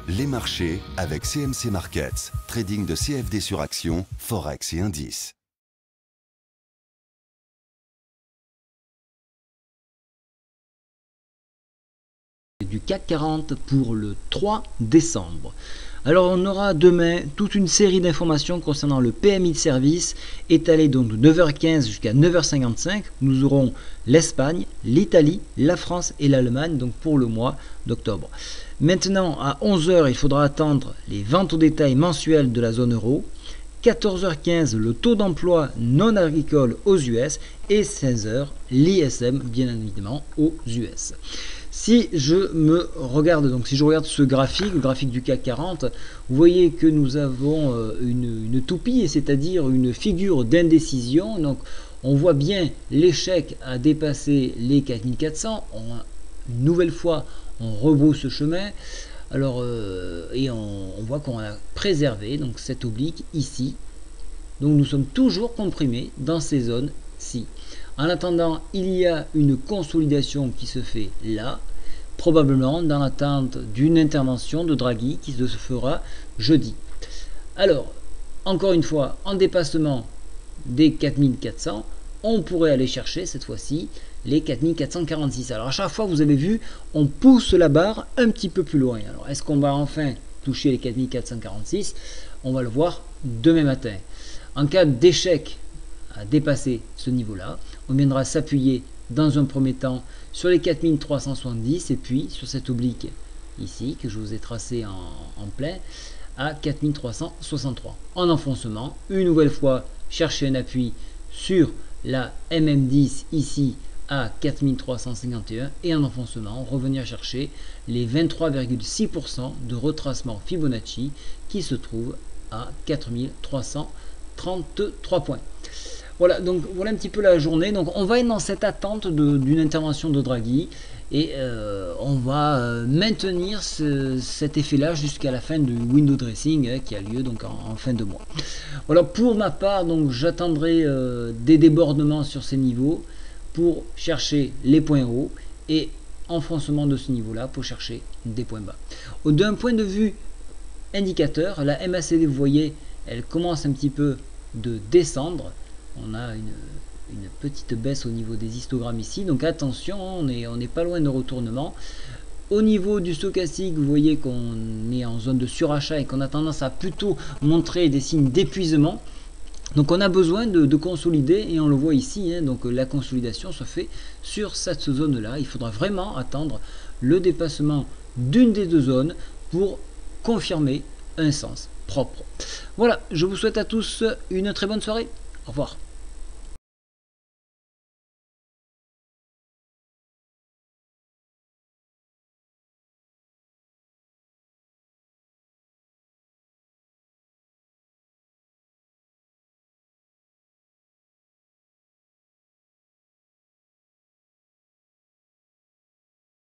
Les marchés avec CMC Markets, trading de CFD sur action, Forex et indices. Du CAC 40 pour le 3 décembre. Alors on aura demain toute une série d'informations concernant le PMI de service étalé donc de 9h15 jusqu'à 9h55. Nous aurons l'Espagne, l'Italie, la France et l'Allemagne donc pour le mois d'octobre. Maintenant à 11h il faudra attendre les ventes au détail mensuelles de la zone euro. 14h15 le taux d'emploi non agricole aux US et 16h l'ISM bien évidemment aux US. Si je regarde ce graphique, le graphique du CAC 40, vous voyez que nous avons une toupie, c'est-à-dire une figure d'indécision. Donc on voit bien l'échec à dépasser les 4400. Une nouvelle fois, on rebrousse ce chemin. Alors, et on voit qu'on a préservé donc cette oblique ici. Donc nous sommes toujours comprimés dans ces zones-ci. En attendant, il y a une consolidation qui se fait là, probablement dans l'attente d'une intervention de Draghi qui se fera jeudi. Alors, encore une fois, en dépassement des 4400, on pourrait aller chercher cette fois-ci les 4446. Alors à chaque fois, vous avez vu, on pousse la barre un petit peu plus loin. Alors est-ce qu'on va enfin toucher les 4446? On va le voir demain matin. En cas d'échec à dépasser ce niveau-là, on viendra s'appuyer dans un premier temps sur les 4370 et puis sur cette oblique ici que je vous ai tracé en plein à 4363. En enfoncement, une nouvelle fois, chercher un appui sur la MM10 ici à 4351 et en enfoncement, revenir chercher les 23,6% de retracement Fibonacci qui se trouve à 4333 points. Voilà, donc voilà un petit peu la journée. Donc on va être dans cette attente d'une intervention de Draghi et on va maintenir cet effet-là jusqu'à la fin du window dressing qui a lieu donc en fin de mois. Voilà, pour ma part, donc j'attendrai des débordements sur ces niveaux pour chercher les points hauts et enfoncement de ce niveau-là pour chercher des points bas. D'un point de vue indicateur, la MACD, vous voyez, elle commence un petit peu de descendre. On a une petite baisse au niveau des histogrammes ici, donc attention, on n'est pas loin de retournement. Au niveau du stochastique, vous voyez qu'on est en zone de surachat et qu'on a tendance à plutôt montrer des signes d'épuisement. Donc on a besoin de consolider et on le voit ici, donc la consolidation se fait sur cette zone-là. Il faudra vraiment attendre le dépassement d'une des deux zones pour confirmer un sens propre. Voilà, je vous souhaite à tous une très bonne soirée. Au revoir.